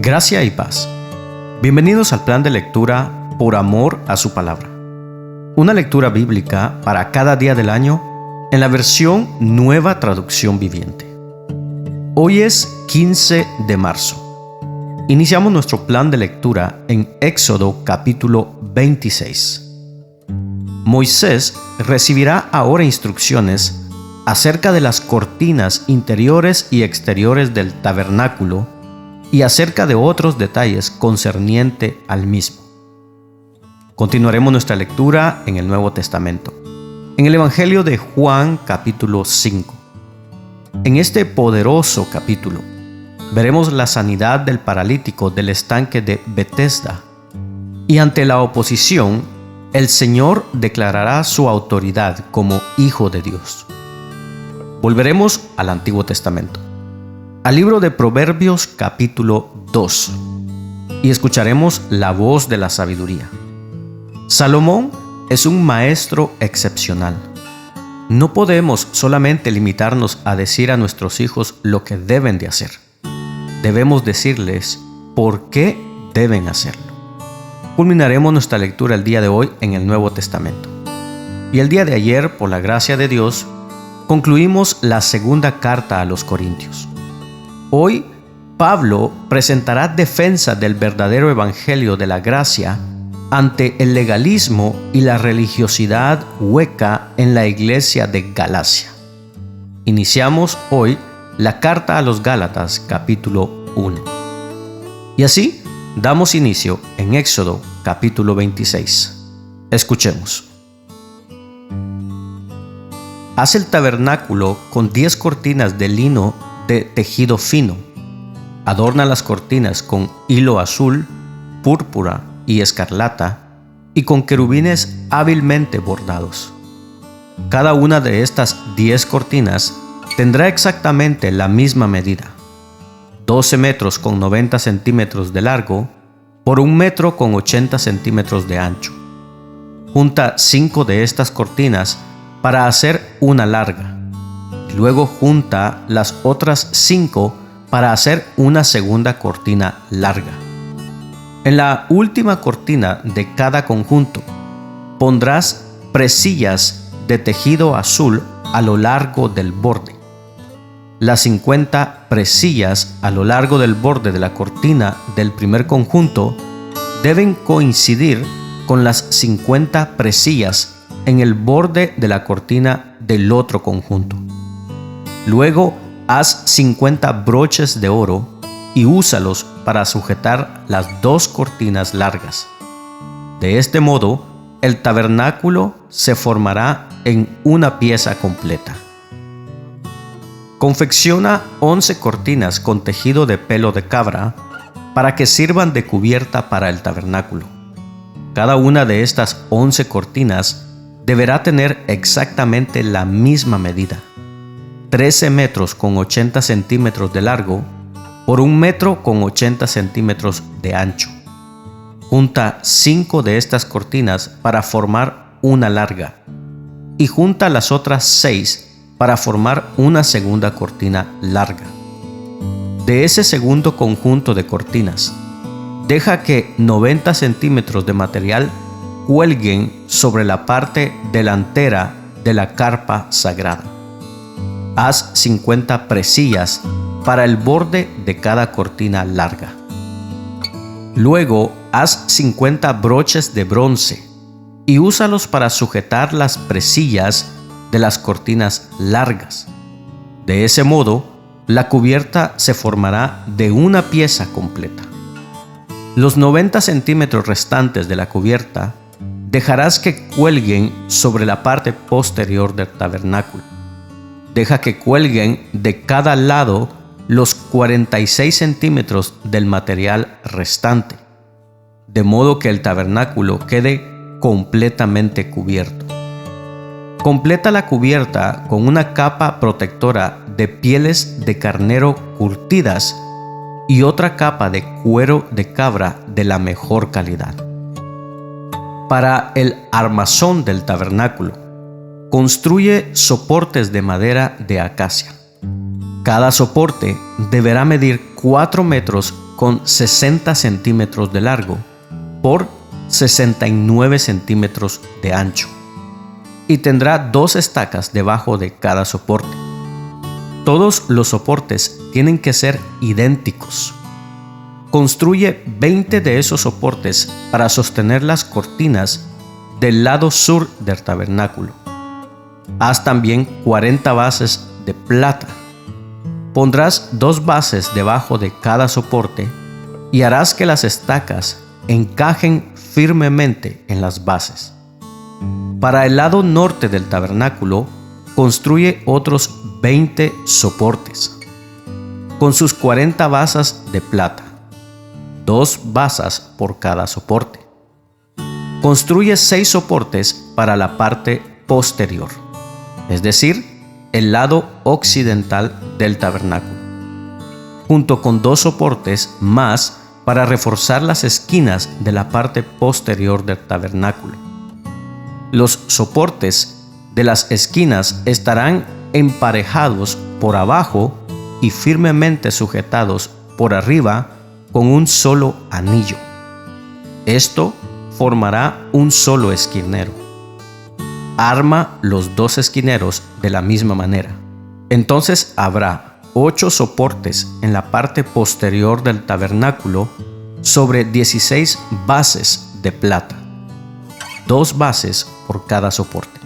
Gracia y paz. Bienvenidos al plan de lectura Por amor a su palabra. Una lectura bíblica para cada día del año en la versión Nueva Traducción Viviente. Hoy es 15 de marzo. Iniciamos nuestro plan de lectura en Éxodo capítulo 26. Moisés recibirá ahora instrucciones acerca de las cortinas interiores y exteriores del tabernáculo y acerca de otros detalles concerniente al mismo. Continuaremos nuestra lectura en el Nuevo Testamento, en el Evangelio de Juan capítulo 5. En este poderoso capítulo veremos la sanidad del paralítico del estanque de Betesda, y ante la oposición, el Señor declarará su autoridad como Hijo de Dios. Volveremos al Antiguo Testamento, al libro de Proverbios capítulo 2, y escucharemos la voz de la sabiduría. Salomón es un maestro excepcional. No podemos solamente limitarnos a decir a nuestros hijos lo que deben de hacer. Debemos decirles por qué deben hacerlo. Culminaremos nuestra lectura el día de hoy en el Nuevo Testamento. Y el día de ayer, por la gracia de Dios, concluimos la segunda carta a los Corintios. Hoy, Pablo presentará defensa del verdadero evangelio de la gracia ante el legalismo y la religiosidad hueca en la iglesia de Galacia. Iniciamos hoy la carta a los Gálatas, capítulo 1. Y así damos inicio en Éxodo, capítulo 26. Escuchemos. Haz el tabernáculo con 10 cortinas de lino de tejido fino. Adorna las cortinas con hilo azul, púrpura y escarlata, y con querubines hábilmente bordados. Cada una de estas 10 cortinas tendrá exactamente la misma medida: 12 metros con 90 centímetros de largo por 1 metro con 80 centímetros de ancho. Junta 5 de estas cortinas para hacer una larga. Luego junta las otras 5 para hacer una segunda cortina larga. En la última cortina de cada conjunto pondrás presillas de tejido azul a lo largo del borde. Las 50 presillas a lo largo del borde de la cortina del primer conjunto deben coincidir con las 50 presillas en el borde de la cortina del otro conjunto. Luego haz 50 broches de oro y úsalos para sujetar las 2 cortinas largas. De este modo, el tabernáculo se formará en una pieza completa. Confecciona 11 cortinas con tejido de pelo de cabra para que sirvan de cubierta para el tabernáculo. Cada una de estas 11 cortinas deberá tener exactamente la misma medida: 13 metros con 80 centímetros de largo por 1 metro con 80 centímetros de ancho. Junta 5 de estas cortinas para formar una larga, y junta las otras 6 para formar una segunda cortina larga. De ese segundo conjunto de cortinas, deja que 90 centímetros de material cuelguen sobre la parte delantera de la carpa sagrada. Haz 50 presillas para el borde de cada cortina larga. Luego haz 50 broches de bronce y úsalos para sujetar las presillas de las cortinas largas. De ese modo, la cubierta se formará de una pieza completa. Los 90 centímetros restantes de la cubierta dejarás que cuelguen sobre la parte posterior del tabernáculo. Deja que cuelguen de cada lado los 46 centímetros del material restante, de modo que el tabernáculo quede completamente cubierto. Completa la cubierta con una capa protectora de pieles de carnero curtidas y otra capa de cuero de cabra de la mejor calidad. Para el armazón del tabernáculo, construye soportes de madera de acacia. Cada soporte deberá medir 4 metros con 60 centímetros de largo por 69 centímetros de ancho, y tendrá 2 estacas debajo de cada soporte. Todos los soportes tienen que ser idénticos. Construye 20 de esos soportes para sostener las cortinas del lado sur del tabernáculo. Haz también 40 bases de plata. Pondrás 2 bases debajo de cada soporte y harás que las estacas encajen firmemente en las bases. Para el lado norte del tabernáculo, construye otros 20 soportes, con sus 40 basas de plata, 2 basas por cada soporte. Construye 6 soportes para la parte posterior, es decir, el lado occidental del tabernáculo, junto con 2 soportes más para reforzar las esquinas de la parte posterior del tabernáculo. Los soportes de las esquinas estarán emparejados por abajo y firmemente sujetados por arriba con un solo anillo. Esto formará un solo esquinero. Arma los 2 esquineros de la misma manera. Entonces habrá 8 soportes en la parte posterior del tabernáculo sobre 16 bases de plata, 2 bases por cada soporte.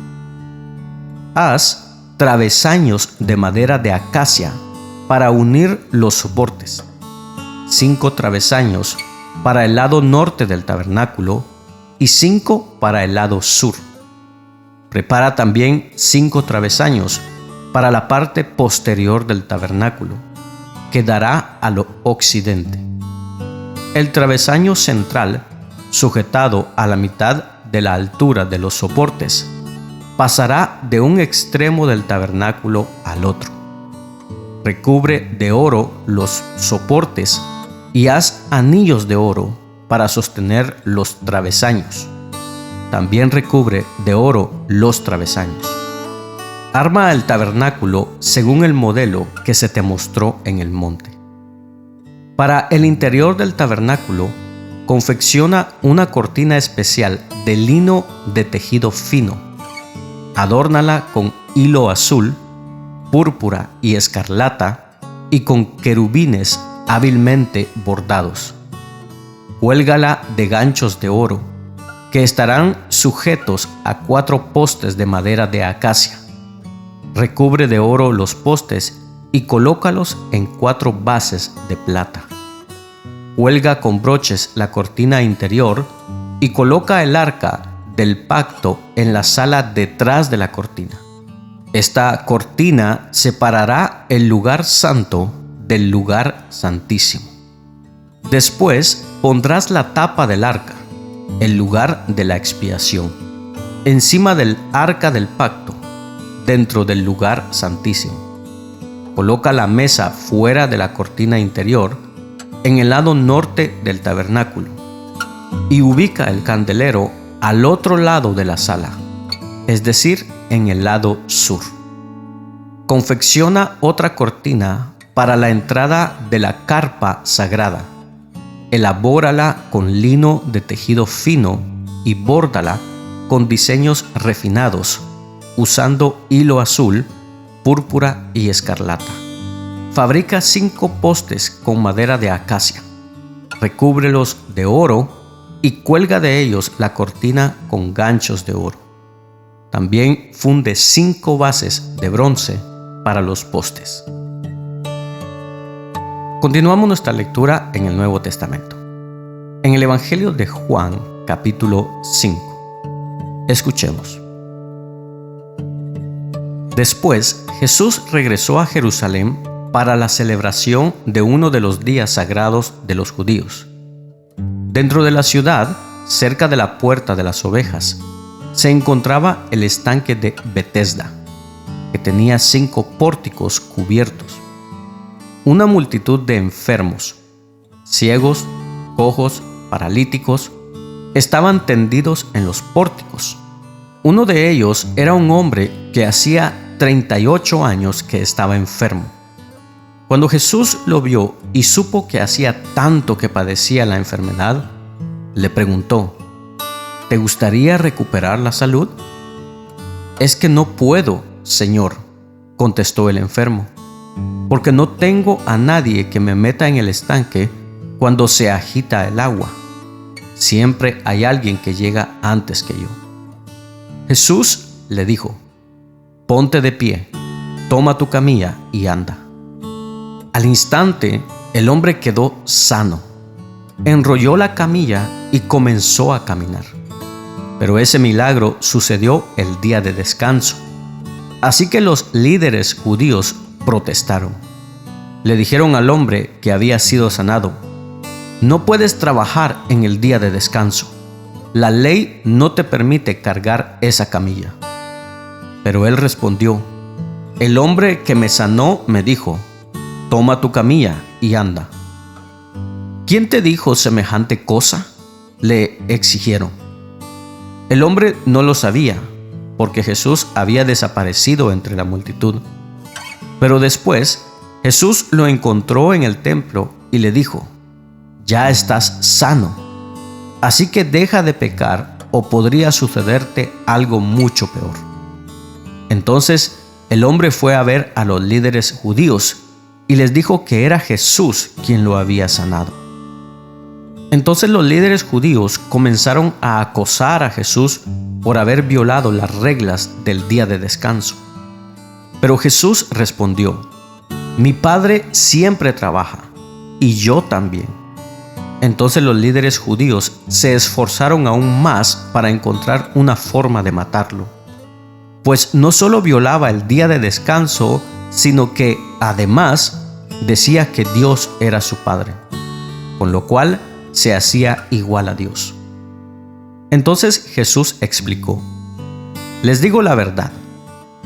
Haz travesaños de madera de acacia para unir los soportes, 5 travesaños para el lado norte del tabernáculo y 5 para el lado sur. Prepara también 5 travesaños para la parte posterior del tabernáculo, que dará al occidente. El travesaño central, sujetado a la mitad de la altura de los soportes, pasará de un extremo del tabernáculo al otro. Recubre de oro los soportes y haz anillos de oro para sostener los travesaños. También recubre de oro los travesaños. Arma el tabernáculo según el modelo que se te mostró en el monte. Para el interior del tabernáculo, confecciona una cortina especial de lino de tejido fino. Adórnala con hilo azul, púrpura y escarlata y con querubines hábilmente bordados. Cuélgala de ganchos de oro, que estarán sujetos a 4 postes de madera de acacia. Recubre de oro los postes y colócalos en 4 bases de plata. Cuelga con broches la cortina interior y coloca el arca del pacto en la sala detrás de la cortina. Esta cortina separará el lugar santo del lugar santísimo. Después pondrás la tapa del arca, el lugar de la expiación, encima del arca del pacto, dentro del lugar santísimo. Coloca la mesa fuera de la cortina interior, en el lado norte del tabernáculo, y ubica el candelero al otro lado de la sala, es decir, en el lado sur. Confecciona otra cortina para la entrada de la carpa sagrada. Elabórala con lino de tejido fino y bórdala con diseños refinados, usando hilo azul, púrpura y escarlata. Fabrica 5 postes con madera de acacia. Recúbrelos de oro y cuelga de ellos la cortina con ganchos de oro. También funde 5 bases de bronce para los postes. Continuamos nuestra lectura en el Nuevo Testamento. En el Evangelio de Juan, capítulo 5. Escuchemos. Después, Jesús regresó a Jerusalén para la celebración de uno de los días sagrados de los judíos. Dentro de la ciudad, cerca de la puerta de las ovejas, se encontraba el estanque de Betesda, que tenía 5 pórticos cubiertos. Una multitud de enfermos, ciegos, cojos, paralíticos, estaban tendidos en los pórticos. Uno de ellos era un hombre que hacía 38 años que estaba enfermo. Cuando Jesús lo vio y supo que hacía tanto que padecía la enfermedad, le preguntó: ¿te gustaría recuperar la salud? Es que no puedo, Señor, contestó el enfermo, porque no tengo a nadie que me meta en el estanque cuando se agita el agua. Siempre hay alguien que llega antes que yo. Jesús le dijo: ponte de pie, toma tu camilla y anda. Al instante, el hombre quedó sano, enrolló la camilla y comenzó a caminar. Pero ese milagro sucedió el día de descanso. Así que los líderes judíos protestaron. Le dijeron al hombre que había sido sanado: no puedes trabajar en el día de descanso. La ley no te permite cargar esa camilla. Pero él respondió: el hombre que me sanó me dijo: toma tu camilla y anda. ¿Quién te dijo semejante cosa?, le exigieron. El hombre no lo sabía, porque Jesús había desaparecido entre la multitud. Pero después Jesús lo encontró en el templo y le dijo: ya estás sano, así que deja de pecar o podría sucederte algo mucho peor. Entonces el hombre fue a ver a los líderes judíos y les dijo que era Jesús quien lo había sanado. Entonces los líderes judíos comenzaron a acosar a Jesús por haber violado las reglas del día de descanso. Pero Jesús respondió: mi Padre siempre trabaja, y yo también. Entonces los líderes judíos se esforzaron aún más para encontrar una forma de matarlo, pues no solo violaba el día de descanso, sino que además decía que Dios era su Padre, con lo cual se hacía igual a Dios. Entonces Jesús explicó: les digo la verdad,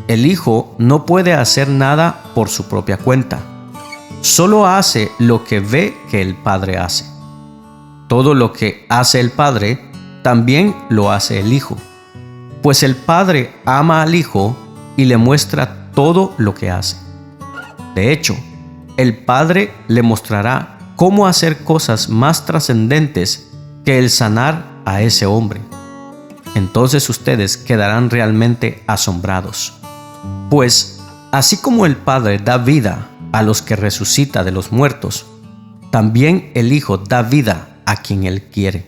el Hijo no puede hacer nada por su propia cuenta, solo hace lo que ve que el Padre hace. Todo lo que hace el Padre, también lo hace el Hijo, pues el Padre ama al Hijo y le muestra todo lo que hace. De hecho, el Padre le mostrará cómo hacer cosas más trascendentes que el sanar a ese hombre. Entonces ustedes quedarán realmente asombrados. Pues, así como el Padre da vida a los que resucita de los muertos, también el Hijo da vida a quien Él quiere.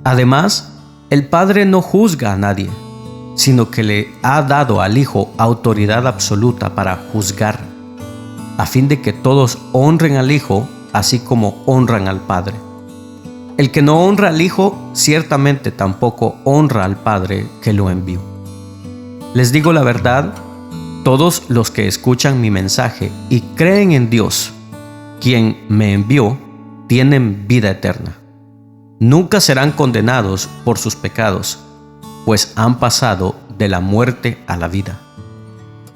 Además, el Padre no juzga a nadie, sino que le ha dado al Hijo autoridad absoluta para juzgar, a fin de que todos honren al Hijo así como honran al Padre. El que no honra al Hijo, ciertamente tampoco honra al Padre que lo envió. Les digo la verdad, todos los que escuchan mi mensaje y creen en Dios, quien me envió, tienen vida eterna. Nunca serán condenados por sus pecados, pues han pasado de la muerte a la vida.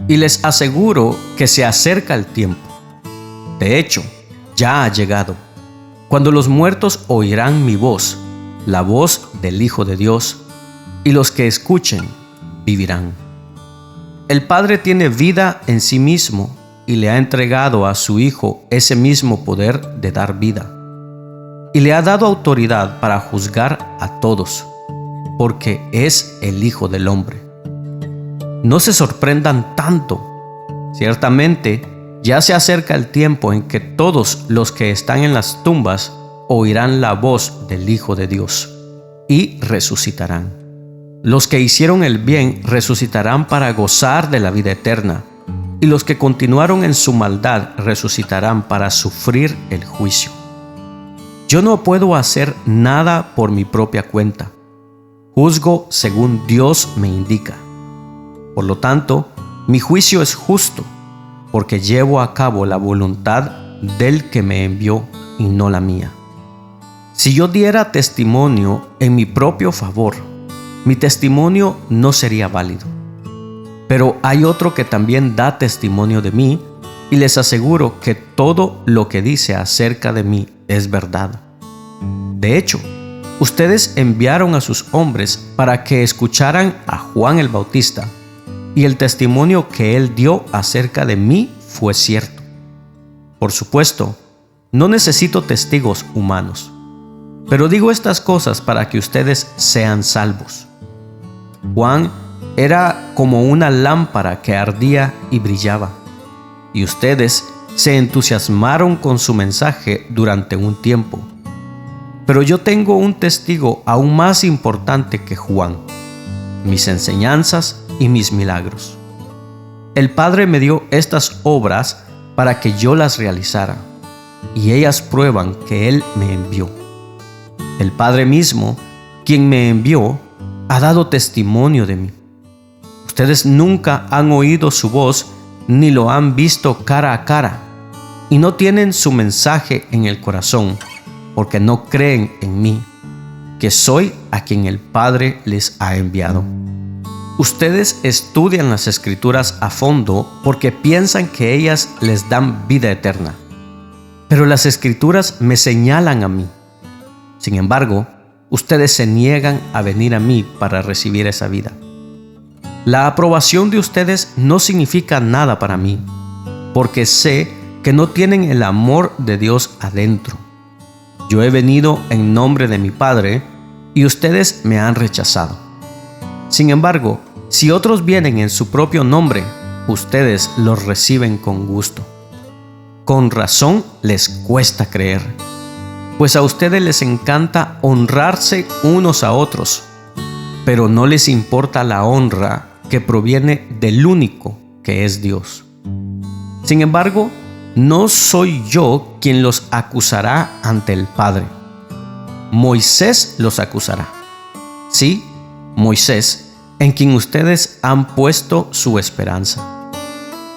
Y les aseguro que se acerca el tiempo. De hecho, ya ha llegado, cuando los muertos oirán mi voz, la voz del Hijo de Dios, y los que escuchen vivirán. El Padre tiene vida en sí mismo y le ha entregado a su Hijo ese mismo poder de dar vida. Y le ha dado autoridad para juzgar a todos, porque es el Hijo del Hombre. No se sorprendan tanto. Ciertamente, ya se acerca el tiempo en que todos los que están en las tumbas oirán la voz del Hijo de Dios y resucitarán. Los que hicieron el bien resucitarán para gozar de la vida eterna, y los que continuaron en su maldad resucitarán para sufrir el juicio. Yo no puedo hacer nada por mi propia cuenta. Juzgo según Dios me indica. Por lo tanto, mi juicio es justo, porque llevo a cabo la voluntad del que me envió y no la mía. Si yo diera testimonio en mi propio favor, mi testimonio no sería válido. Pero hay otro que también da testimonio de mí, y les aseguro que todo lo que dice acerca de mí es verdad. De hecho, ustedes enviaron a sus hombres para que escucharan a Juan el Bautista, y el testimonio que él dio acerca de mí fue cierto. Por supuesto, no necesito testigos humanos, pero digo estas cosas para que ustedes sean salvos. Juan era como una lámpara que ardía y brillaba, y ustedes se entusiasmaron con su mensaje durante un tiempo. Pero yo tengo un testigo aún más importante que Juan: mis enseñanzas y mis milagros. El Padre me dio estas obras para que yo las realizara, y ellas prueban que Él me envió. El Padre mismo, quien me envió, ha dado testimonio de mí. Ustedes nunca han oído su voz ni lo han visto cara a cara, y no tienen su mensaje en el corazón, porque no creen en mí, que soy a quien el Padre les ha enviado. Ustedes estudian las Escrituras a fondo porque piensan que ellas les dan vida eterna. Pero las Escrituras me señalan a mí. Sin embargo, ustedes se niegan a venir a mí para recibir esa vida. La aprobación de ustedes no significa nada para mí, porque sé que no tienen el amor de Dios adentro. Yo he venido en nombre de mi Padre y ustedes me han rechazado. Sin embargo, si otros vienen en su propio nombre, ustedes los reciben con gusto. Con razón les cuesta creer, pues a ustedes les encanta honrarse unos a otros, pero no les importa la honra que proviene del único que es Dios. Sin embargo, no soy yo quien los acusará ante el Padre. Moisés los acusará. Sí, Moisés, en quien ustedes han puesto su esperanza.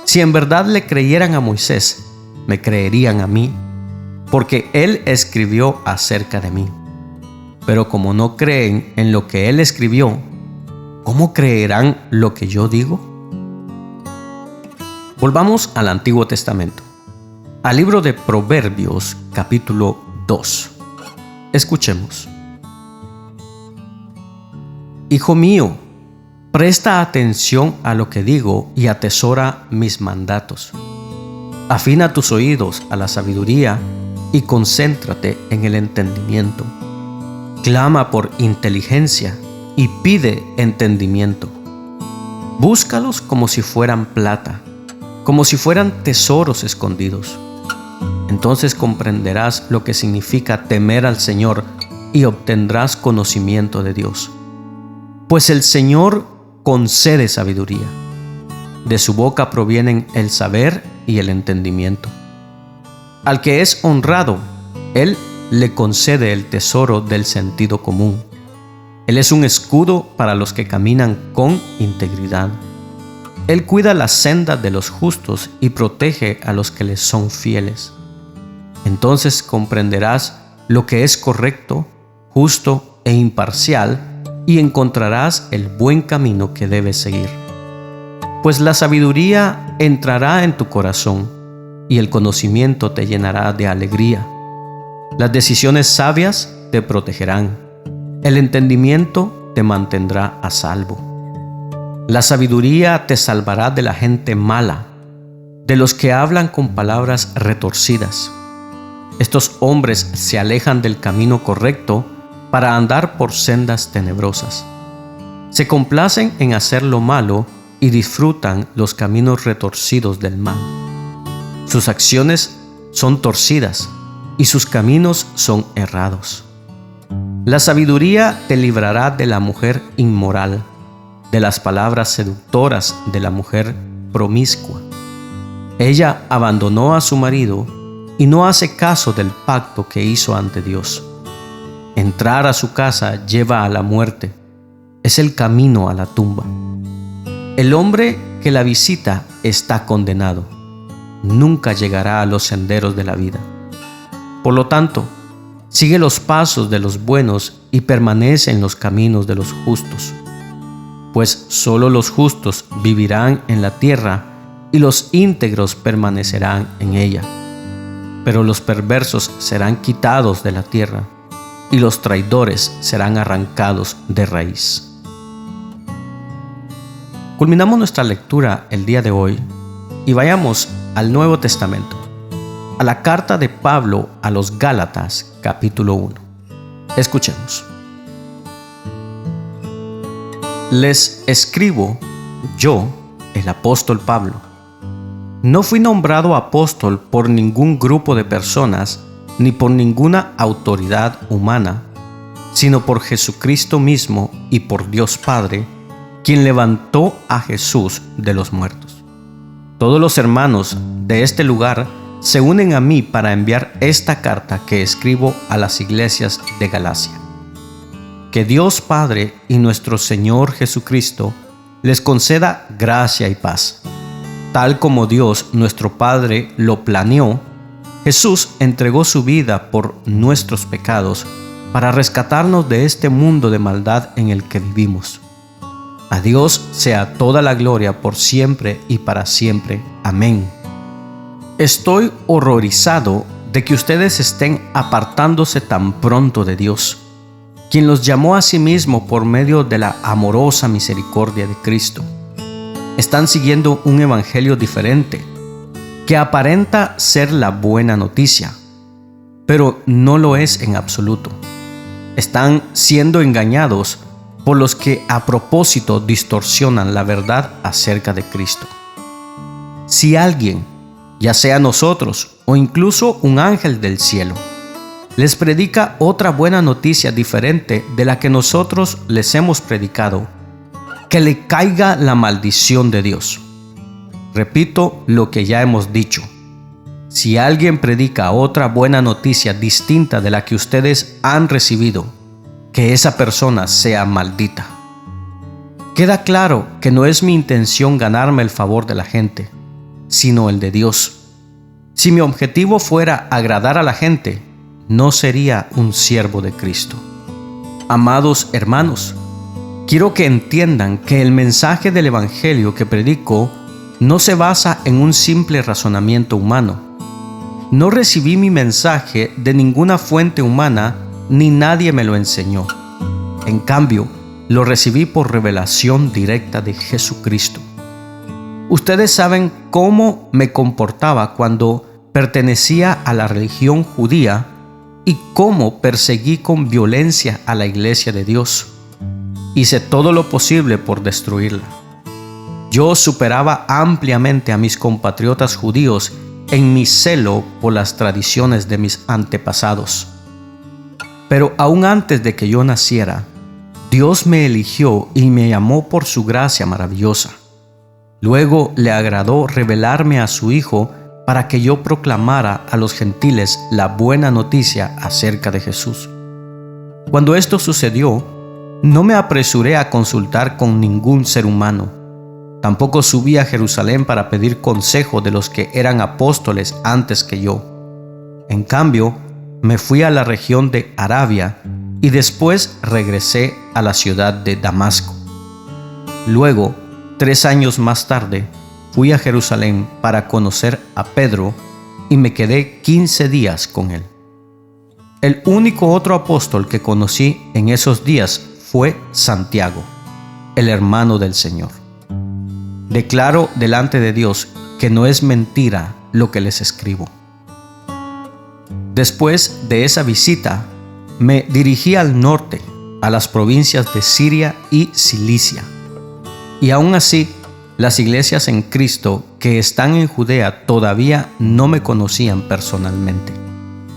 Si en verdad le creyeran a Moisés, me creerían a mí, porque él escribió acerca de mí. Pero como no creen en lo que él escribió, ¿cómo creerán lo que yo digo? Volvamos al Antiguo Testamento, al libro de Proverbios, capítulo 2. Escuchemos. Hijo mío, presta atención a lo que digo y atesora mis mandatos. Afina tus oídos a la sabiduría y concéntrate en el entendimiento. Clama por inteligencia y pide entendimiento. Búscalos como si fueran plata, como si fueran tesoros escondidos. Entonces comprenderás lo que significa temer al Señor y obtendrás conocimiento de Dios. Pues el Señor concede sabiduría. De su boca provienen el saber y el entendimiento. Al que es honrado, Él le concede el tesoro del sentido común. Él es un escudo para los que caminan con integridad. Él cuida la senda de los justos y protege a los que les son fieles. Entonces comprenderás lo que es correcto, justo e imparcial, y encontrarás el buen camino que debes seguir. Pues la sabiduría entrará en tu corazón y el conocimiento te llenará de alegría. Las decisiones sabias te protegerán. El entendimiento te mantendrá a salvo. La sabiduría te salvará de la gente mala, de los que hablan con palabras retorcidas. Estos hombres se alejan del camino correcto para andar por sendas tenebrosas. Se complacen en hacer lo malo y disfrutan los caminos retorcidos del mal. Sus acciones son torcidas y sus caminos son errados. La sabiduría te librará de la mujer inmoral, de las palabras seductoras de la mujer promiscua. Ella abandonó a su marido y no hace caso del pacto que hizo ante Dios. Entrar a su casa lleva a la muerte, es el camino a la tumba. El hombre que la visita está condenado, nunca llegará a los senderos de la vida. Por lo tanto, sigue los pasos de los buenos y permanece en los caminos de los justos, pues solo los justos vivirán en la tierra y los íntegros permanecerán en ella. Pero los perversos serán quitados de la tierra y los traidores serán arrancados de raíz. Culminamos nuestra lectura el día de hoy y vayamos al Nuevo Testamento. a la carta de Pablo a los Gálatas, capítulo 1. Escuchemos. Les escribo, yo, el apóstol Pablo. No fui nombrado apóstol por ningún grupo de personas ni por ninguna autoridad humana, sino por Jesucristo mismo y por Dios Padre, quien levantó a Jesús de los muertos. Todos los hermanos de este lugar se unen a mí para enviar esta carta que escribo a las iglesias de Galacia. Que Dios Padre y nuestro Señor Jesucristo les conceda gracia y paz. Tal como Dios nuestro Padre lo planeó, Jesús entregó su vida por nuestros pecados para rescatarnos de este mundo de maldad en el que vivimos. A Dios sea toda la gloria por siempre y para siempre. Amén. Estoy horrorizado de que ustedes estén apartándose tan pronto de Dios, quien los llamó a sí mismo por medio de la amorosa misericordia de Cristo. Están siguiendo un evangelio diferente, que aparenta ser la buena noticia, pero no lo es en absoluto. Están siendo engañados por los que a propósito distorsionan la verdad acerca de Cristo. Si alguien, ya sea nosotros o incluso un ángel del cielo, les predica otra buena noticia diferente de la que nosotros les hemos predicado, que le caiga la maldición de Dios. Repito lo que ya hemos dicho. Si alguien predica otra buena noticia distinta de la que ustedes han recibido, que esa persona sea maldita. Queda claro que no es mi intención ganarme el favor de la gente, sino el de Dios. Si mi objetivo fuera agradar a la gente, no sería un siervo de Cristo. Amados hermanos, quiero que entiendan que el mensaje del Evangelio que predico no se basa en un simple razonamiento humano. No recibí mi mensaje de ninguna fuente humana ni nadie me lo enseñó. En cambio, lo recibí por revelación directa de Jesucristo. Ustedes saben cómo me comportaba cuando pertenecía a la religión judía y cómo perseguí con violencia a la iglesia de Dios. Hice todo lo posible por destruirla. Yo superaba ampliamente a mis compatriotas judíos en mi celo por las tradiciones de mis antepasados. Pero aún antes de que yo naciera, Dios me eligió y me llamó por su gracia maravillosa. Luego le agradó revelarme a su Hijo para que yo proclamara a los gentiles la buena noticia acerca de Jesús. Cuando esto sucedió, no me apresuré a consultar con ningún ser humano. Tampoco subí a Jerusalén para pedir consejo de los que eran apóstoles antes que yo. En cambio, me fui a la región de Arabia y después regresé a la ciudad de Damasco. Luego, 3 años más tarde, fui a Jerusalén para conocer a Pedro y me quedé 15 días con él. El único otro apóstol que conocí en esos días fue Santiago, el hermano del Señor. Declaro delante de Dios que no es mentira lo que les escribo. Después de esa visita, me dirigí al norte, a las provincias de Siria y Cilicia. Y aún así, las iglesias en Cristo que están en Judea todavía no me conocían personalmente.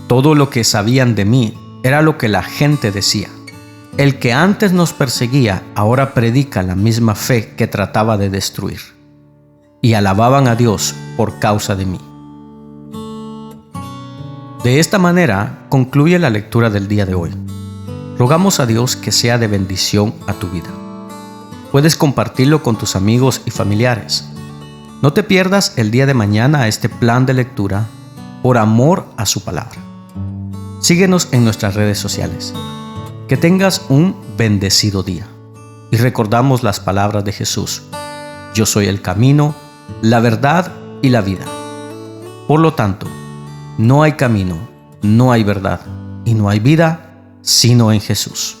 Todo lo que sabían de mí era lo que la gente decía. El que antes nos perseguía ahora predica la misma fe que trataba de destruir. Y alababan a Dios por causa de mí. De esta manera concluye la lectura del día de hoy. Rogamos a Dios que sea de bendición a tu vida. Puedes compartirlo con tus amigos y familiares. No te pierdas el día de mañana este plan de lectura por amor a su palabra. Síguenos en nuestras redes sociales. Que tengas un bendecido día. Y recordamos las palabras de Jesús. Yo soy el camino, la verdad y la vida. Por lo tanto, no hay camino, no hay verdad y no hay vida sino en Jesús.